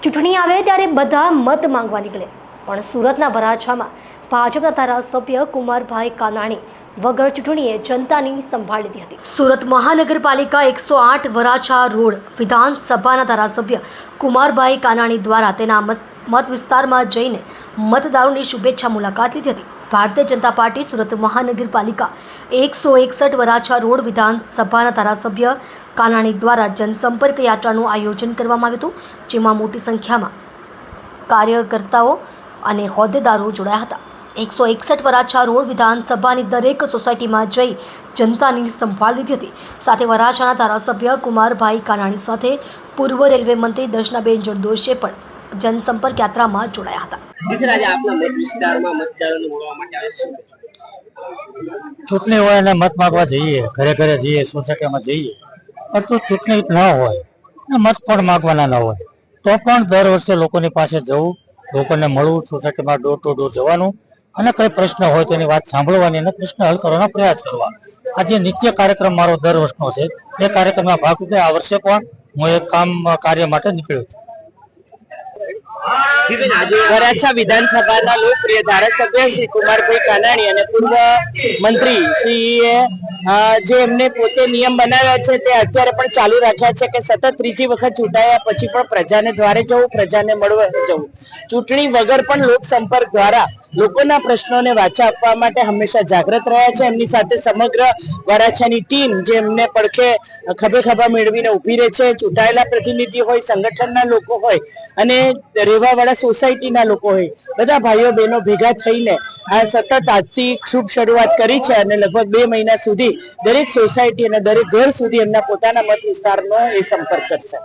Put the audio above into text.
ચૂંટણી આવે ત્યારે બધા મત માંગવા નીકળે, પણ સુરતના વરાછામાં ભાજપના ધારાસભ્ય કુમારભાઈ કાનાણી વગર ચૂંટણીએ જનતાની સંભાળ લીધી હતી. સુરત મહાનગરપાલિકા 108 વરાછા રોડ વિધાનસભાના ધારાસભ્ય કુમારભાઈ કાનાણી દ્વારા તેના મત વિસ્તારમાં જઈને મતદારોની શુભેચ્છા મુલાકાત લીધી હતી. ભારતીય જનતા પાર્ટી સુરત મહાનગરપાલિકા 161 વરાછા રોડ વિધાનસભાના ધારાસભ્ય કાનાણી દ્વારા જનસંપર્ક યાત્રાનું આયોજન કરવામાં આવ્યું હતું, જેમાં મોટી સંખ્યામાં કાર્યકર્તાઓ અને હોદ્દેદારો જોડાયા હતા. 161 વરાછા રોડ વિધાનસભાની દરેક સોસાયટીમાં જઈ જનતાની સંભાળ લીધી હતી. સાથે વરાછાના ધારાસભ્ય કુમારભાઈ કાનાણી સાથે પૂર્વ રેલવે મંત્રી દર્શનાબેન જરદોશી પણ જનસંપર્ક યાત્રામાં જોડાયા હતા. ચૂંટણી હોય અને મત માંગવા જઈએ, ઘરે ઘરે જઈએ, સોસાયટીમાં જઈએ, પરંતુ ચૂંટણી ન હોય અને મત પણ માંગવાના ન હોય તો પણ દર વર્ષે લોકોની પાસે જવું, લોકોને મળવું, સોસાયટીમાં ડોર ટુ ડોર જવાનું અને કઈ પ્રશ્ન હોય તેની વાત સાંભળવાની અને પ્રશ્ન હલ કરવાનો પ્રયાસ કરવા. આજે નિત્ય કાર્યક્રમ મારો દર વર્ષનો છે. એ કાર્યક્રમના ભાગરૂપે આ વર્ષે પણ હું એક કાર્ય માટે નીકળ્યો છું. વરાછા વિધાનસભાના લોકપ્રિય ધારાસભ્ય શ્રી કુમારભાઈ કાનાણી અને પૂર્વ મંત્રી શ્રીએ જે એમને પોતે નિયમ બનાવ્યા છે તે અત્યારે પણ ચાલુ રાખ્યા છે કે સતત ત્રીજી વખત ચૂંટાયા પછી પણ પ્રજાને દ્વારે જવું, પ્રજાને મળવા જવું. ચૂંટણી વગર પણ લોકસંપર્ક દ્વારા લોકોના પ્રશ્નોને વાચા આપવા માટે હંમેશા જાગૃત રહ્યા છે. એમની સાથે સમગ્ર વરાછાની ટીમ જે એમને પડખે ખભે ખભા મેળવીને ઉભી રહે છે. ચૂંટાયેલા પ્રતિનિધિ હોય, સંગઠનના લોકો હોય અને રહેવાવાળા સોસાયટીના લોકો હોય, બધા ભાઈઓ બહેનો ભેગા થઈને આ સતત આજથી શુભ શરૂઆત કરી છે અને લગભગ 2 મહિના સુધી દરેક સોસાયટી અને દરેક ઘર સુધી એમના પોતાના મત વિસ્તારનો એ સંપર્ક કરશે.